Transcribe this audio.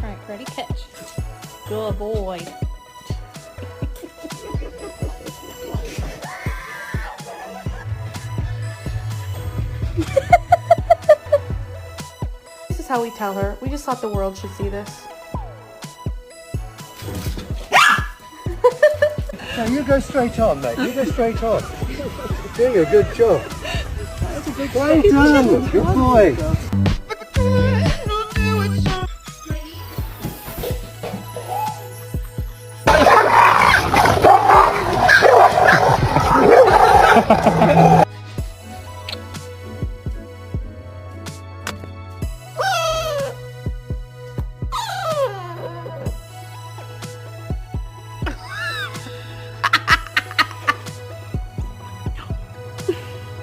Alright, ready, catch. Good boy. This is how we tell her. We just thought the world should see this. No, you go straight on, mate. You go straight on. You're doing a good job. That's a good well done. Good boy. Ha ha ha!